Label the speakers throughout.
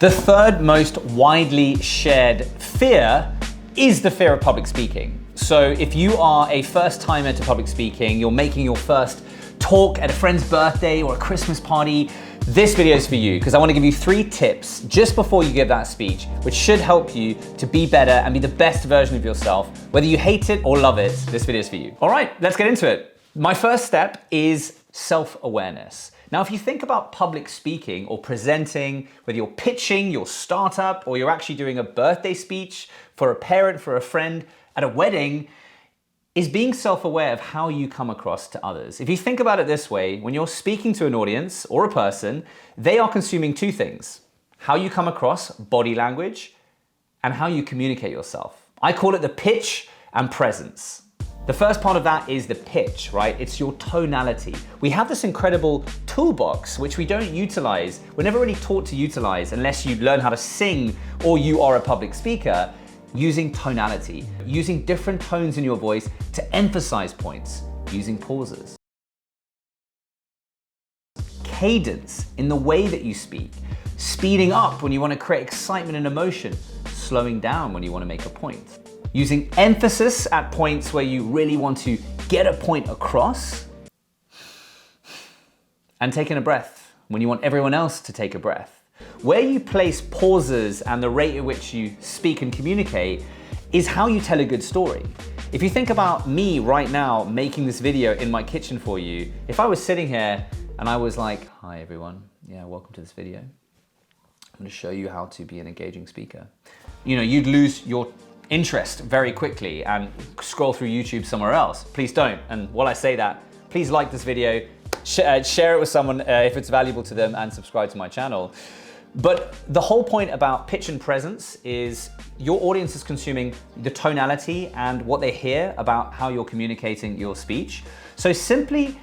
Speaker 1: The third most widely shared fear is the fear of public speaking. So if you are a first timer to public speaking, you're making your first talk at a friend's birthday or a Christmas party, this video is for you because I want to give you 3 tips just before you give that speech, which should help you to be better and be the best version of yourself. Whether you hate it or love it, this video is for you. All right, let's get into it. My first step is self-awareness. Now, if you think about public speaking or presenting, whether you're pitching your startup or you're actually doing a birthday speech for a parent, for a friend, at a wedding, is being self-aware of how you come across to others. If you think about it this way, when you're speaking to an audience or a person, they are consuming 2 things: how you come across, body language, and how you communicate yourself. I call it the pitch and presence. The first part of that is the pitch, right? It's your tonality. We have this incredible toolbox which we don't utilize. We're never really taught to utilize unless you learn how to sing or you are a public speaker, using tonality, using different tones in your voice to emphasize points, using pauses. Cadence in the way that you speak, speeding up when you want to create excitement and emotion, slowing down when you want to make a point. Using emphasis at points where you really want to get a point across, and taking a breath when you want everyone else to take a breath. Where you place pauses and the rate at which you speak and communicate is how you tell a good story. If you think about me right now making this video in my kitchen for you, if I was sitting here and I was like, "Hi everyone, yeah, welcome to this video. I'm going to show you how to be an engaging speaker." You know, you'd lose your interest very quickly and scroll through YouTube somewhere else. Please don't. And while I say that, please like this video, share it with someone if it's valuable to them, and subscribe to my channel. But the whole point about pitch and presence is your audience is consuming the tonality and what they hear about how you're communicating your speech. So simply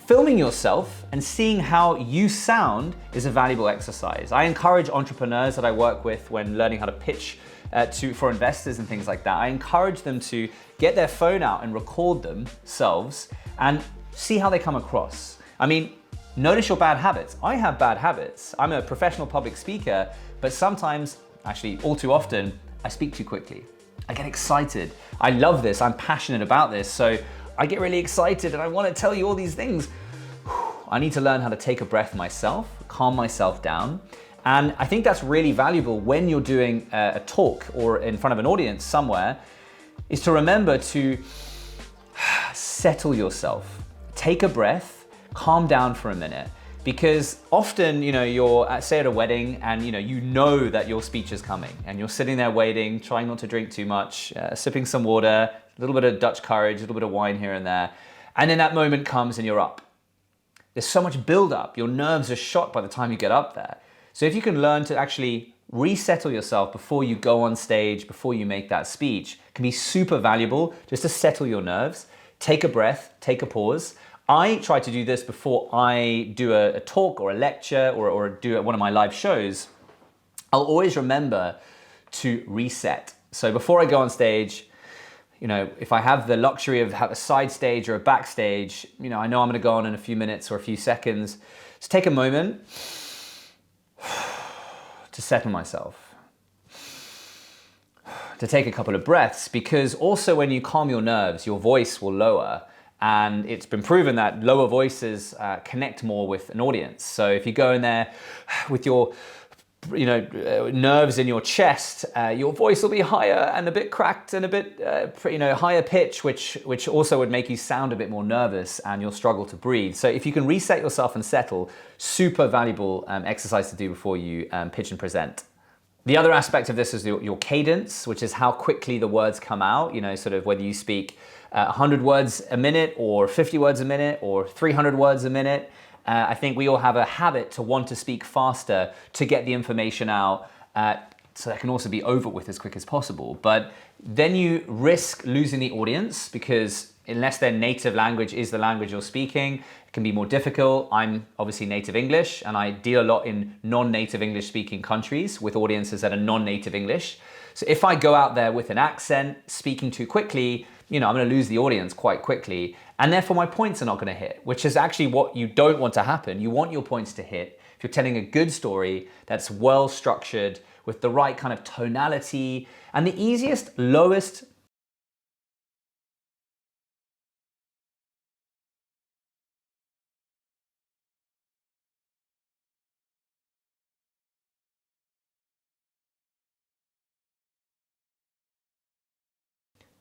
Speaker 1: filming yourself and seeing how you sound is a valuable exercise. I encourage entrepreneurs that I work with when learning how to pitch for investors and things like that. I encourage them to get their phone out and record themselves and see how they come across. I mean, notice your bad habits. I have bad habits. I'm a professional public speaker, but sometimes, actually all too often, I speak too quickly. I get excited. I love this. I'm passionate about this. So I get really excited and I want to tell you all these things. I need to learn how to take a breath myself, calm myself down. And I think that's really valuable when you're doing a talk or in front of an audience somewhere, is to remember to settle yourself, take a breath, calm down for a minute. Because often, you know, you're say at a wedding and you know that your speech is coming and you're sitting there waiting, trying not to drink too much, sipping some water, a little bit of Dutch courage, a little bit of wine here and there. And then that moment comes and you're up. There's so much build up. Your nerves are shot by the time you get up there. So if you can learn to actually resettle yourself before you go on stage, before you make that speech, it can be super valuable just to settle your nerves, take a breath, take a pause. I try to do this before I do a talk or a lecture or do one of my live shows. I'll always remember to reset. So before I go on stage, if I have the luxury of a side stage or a backstage, I know I'm gonna go on in a few minutes or a few seconds. Just take a moment to settle myself, to take a couple of breaths, because also when you calm your nerves, your voice will lower. And it's been proven that lower voices connect more with an audience. So if you go in there with your nerves in your chest, your voice will be higher and a bit cracked and a bit higher pitch, which also would make you sound a bit more nervous and you'll struggle to breathe. So if you can reset yourself and settle, super valuable exercise to do before you pitch and present. The other aspect of this is your cadence, which is how quickly the words come out, sort of whether you speak 100 words a minute or 50 words a minute or 300 words a minute. I think we all have a habit to want to speak faster to get the information out so that can also be over with as quick as possible. But then you risk losing the audience because unless their native language is the language you're speaking, it can be more difficult. I'm obviously native English and I deal a lot in non-native English speaking countries with audiences that are non-native English. So if I go out there with an accent, speaking too quickly, I'm gonna lose the audience quite quickly, and therefore my points are not gonna hit, which is actually what you don't want to happen. You want your points to hit if you're telling a good story that's well structured with the right kind of tonality and the easiest, lowest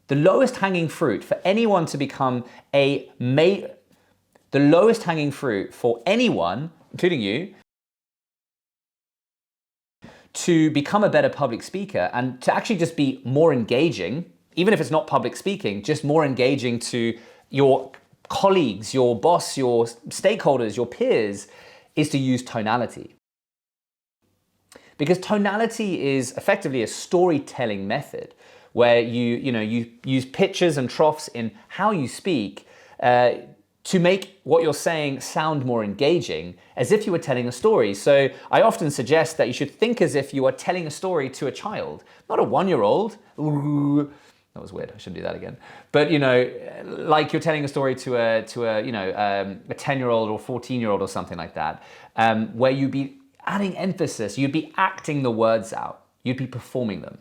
Speaker 1: the lowest hanging fruit for anyone to become the lowest hanging fruit for anyone, including you, to become a better public speaker and to actually just be more engaging, even if it's not public speaking, just more engaging to your colleagues, your boss, your stakeholders, your peers, is to use tonality. Because tonality is effectively a storytelling method where you use pitches and troughs in how you speak to make what you're saying sound more engaging, as if you were telling a story. So I often suggest that you should think as if you are telling a story to a child, not a 1-year-old. Ooh, that was weird. I shouldn't do that again. But like you're telling a story to a 10-year-old or 14-year-old or something like that, where you'd be adding emphasis, you'd be acting the words out, you'd be performing them.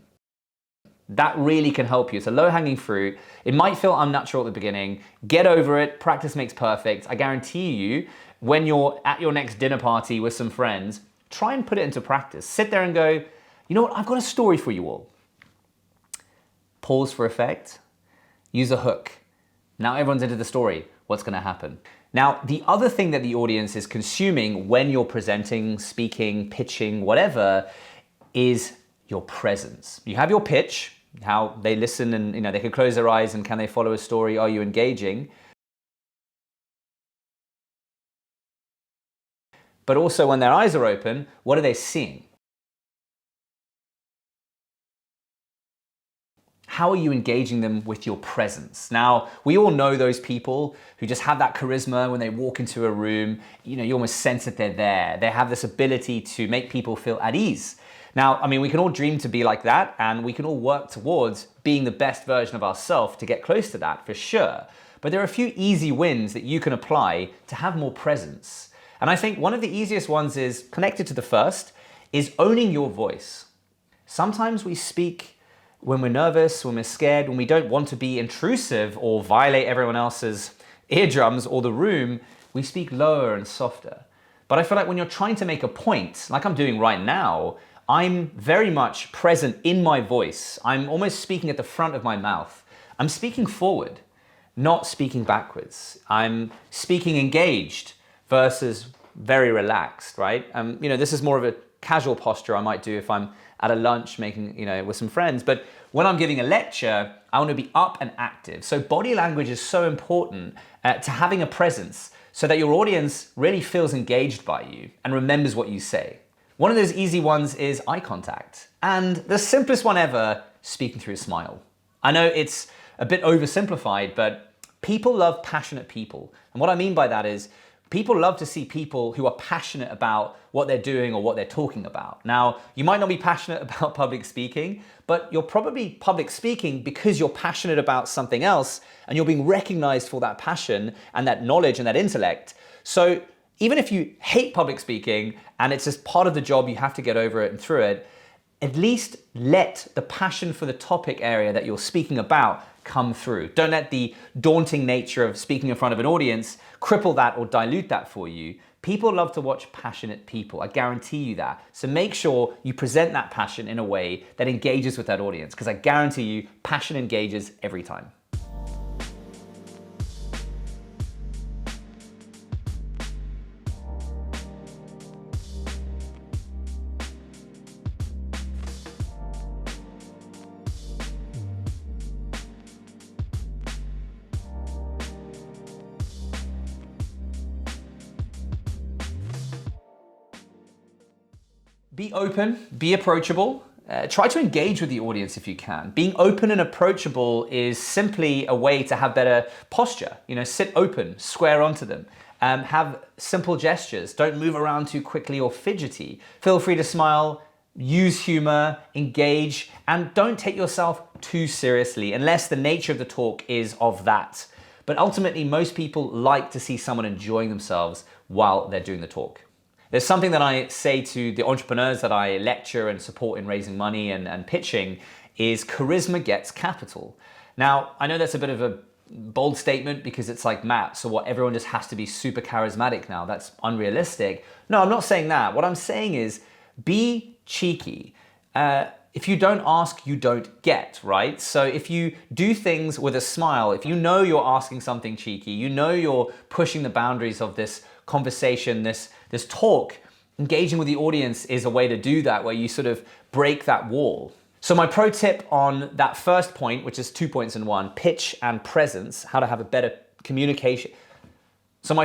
Speaker 1: That really can help you. It's a low-hanging fruit. It might feel unnatural at the beginning. Get over it. Practice makes perfect. I guarantee you, when you're at your next dinner party with some friends, try and put it into practice. Sit there and go, you know what? I've got a story for you all. Pause for effect. Use a hook. Now everyone's into the story. What's going to happen? Now, the other thing that the audience is consuming when you're presenting, speaking, pitching, whatever, is your presence. You have your pitch, how they listen and they can close their eyes and can they follow a story? Are you engaging? But also when their eyes are open, what are they seeing? How are you engaging them with your presence? Now, we all know those people who just have that charisma when they walk into a room. You almost sense that they're there. They have this ability to make people feel at ease. Now, I mean, we can all dream to be like that, and we can all work towards being the best version of ourselves to get close to that, for sure. But there are a few easy wins that you can apply to have more presence. And I think one of the easiest ones is, connected to the first, is owning your voice. Sometimes we speak when we're nervous, when we're scared, when we don't want to be intrusive or violate everyone else's eardrums or the room, we speak lower and softer. But I feel like when you're trying to make a point, like I'm doing right now, I'm very much present in my voice. I'm almost speaking at the front of my mouth. I'm speaking forward, not speaking backwards. I'm speaking engaged versus very relaxed, right? This is more of a casual posture I might do if I'm at a lunch making, with some friends. But when I'm giving a lecture, I want to be up and active. So body language is so important to having a presence so that your audience really feels engaged by you and remembers what you say. One of those easy ones is eye contact. And the simplest one ever, speaking through a smile. I know it's a bit oversimplified, but people love passionate people. And what I mean by that is people love to see people who are passionate about what they're doing or what they're talking about. Now, you might not be passionate about public speaking, but you're probably public speaking because you're passionate about something else and you're being recognized for that passion and that knowledge and that intellect. So even if you hate public speaking and it's just part of the job, you have to get over it and through it, at least let the passion for the topic area that you're speaking about come through. Don't let the daunting nature of speaking in front of an audience cripple that or dilute that for you. People love to watch passionate people, I guarantee you that. So make sure you present that passion in a way that engages with that audience, because I guarantee you passion engages every time. Be open, be approachable. Try to engage with the audience if you can. Being open and approachable is simply a way to have better posture. Sit open, square onto them. Have simple gestures. Don't move around too quickly or fidgety. Feel free to smile, use humor, engage, and don't take yourself too seriously unless the nature of the talk is of that. But ultimately, most people like to see someone enjoying themselves while they're doing the talk. There's something that I say to the entrepreneurs that I lecture and support in raising money and pitching is charisma gets capital. Now, I know that's a bit of a bold statement because it's like, Matt, so what, everyone just has to be super charismatic now? That's unrealistic. No, I'm not saying that. What I'm saying is be cheeky. If you don't ask, you don't get, right? So if you do things with a smile, if you know you're asking something cheeky, you know you're pushing the boundaries of this conversation, this talk, engaging with the audience is a way to do that, where you sort of break that wall. So my pro tip on that first point, which is 2 points in one, pitch and presence, how to have a better communication. So my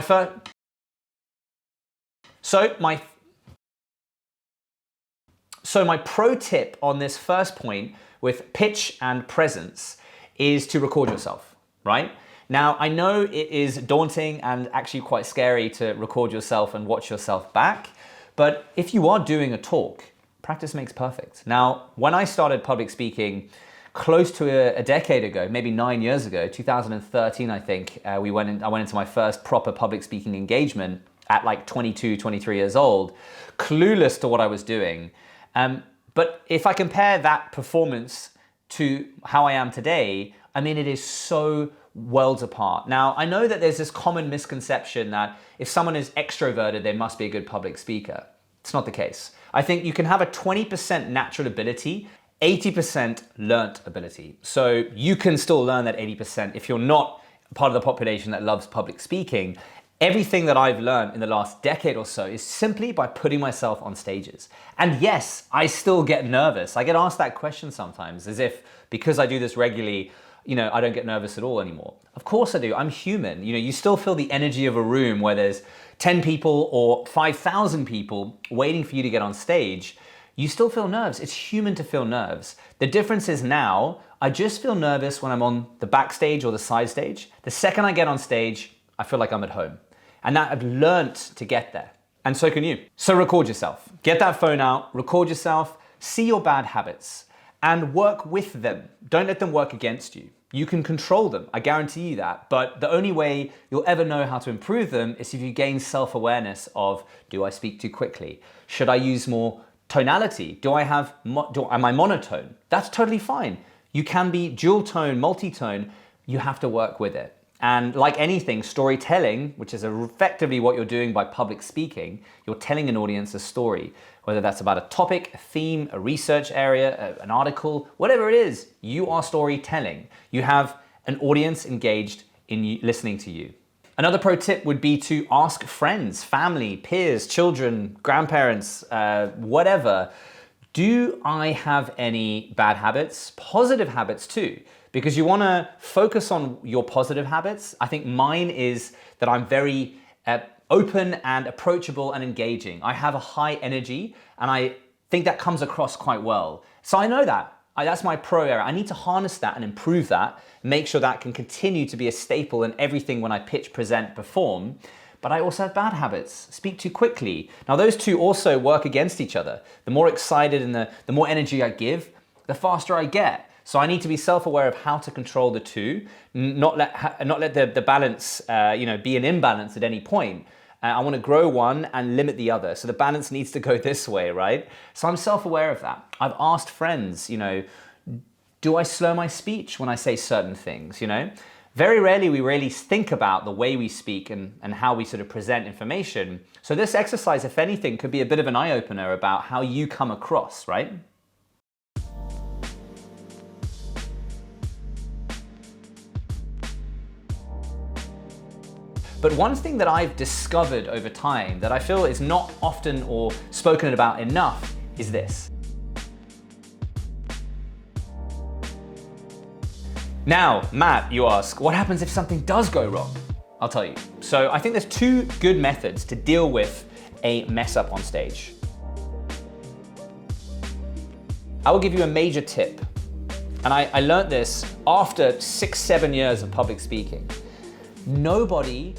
Speaker 1: pro tip on this first point with pitch and presence is to record yourself, right? Now, I know it is daunting and actually quite scary to record yourself and watch yourself back, but if you are doing a talk, practice makes perfect. Now, when I started public speaking close to a decade ago, maybe 9 years ago, 2013, I think, I went into my first proper public speaking engagement at like 22, 23 years old, clueless to what I was doing. But if I compare that performance to how I am today, I mean, it is so worlds apart. Now, I know that there's this common misconception that if someone is extroverted, they must be a good public speaker. It's not the case. I think you can have a 20% natural ability, 80% learnt ability. So you can still learn that 80% if you're not part of the population that loves public speaking. Everything that I've learned in the last decade or so is simply by putting myself on stages. And yes, I still get nervous. I get asked that question sometimes, as if because I do this regularly, I don't get nervous at all anymore. Of course I do. I'm human. You still feel the energy of a room where there's 10 people or 5,000 people waiting for you to get on stage. You still feel nerves. It's human to feel nerves. The difference is now, I just feel nervous when I'm on the backstage or the side stage. The second I get on stage, I feel like I'm at home. And that I've learnt to get there. And so can you. So record yourself. Get that phone out, record yourself, see your bad habits, and work with them. Don't let them work against you. You can control them, I guarantee you that. But the only way you'll ever know how to improve them is if you gain self-awareness of, do I speak too quickly? Should I use more tonality? Am I monotone? That's totally fine. You can be dual tone, multi-tone. You have to work with it. And like anything, storytelling, which is effectively what you're doing by public speaking, you're telling an audience a story, whether that's about a topic, a theme, a research area, an article, whatever it is, you are storytelling. You have an audience engaged in you, listening to you. Another pro tip would be to ask friends, family, peers, children, grandparents, whatever, do I have any bad habits? Positive habits too. Because you want to focus on your positive habits. I think mine is that I'm very open and approachable and engaging. I have a high energy and I think that comes across quite well. So I know that. That's my pro area. I need to harness that and improve that, make sure that can continue to be a staple in everything when I pitch, present, perform. But I also have bad habits, speak too quickly. Now those two also work against each other. The more excited and the more energy I give, the faster I get. So I need to be self-aware of how to control the two, not let the balance be an imbalance at any point. I want to grow one and limit the other. So the balance needs to go this way, right? So I'm self-aware of that. I've asked friends, do I slow my speech when I say certain things, Very rarely we really think about the way we speak and how we sort of present information. So this exercise, if anything, could be a bit of an eye-opener about how you come across, right? But one thing that I've discovered over time that I feel is not often or spoken about enough is this. Now, Matt, you ask, what happens if something does go wrong? I'll tell you. So I think there's two good methods to deal with a mess up on stage. I will give you a major tip. And I learned this after 6-7 years of public speaking. Nobody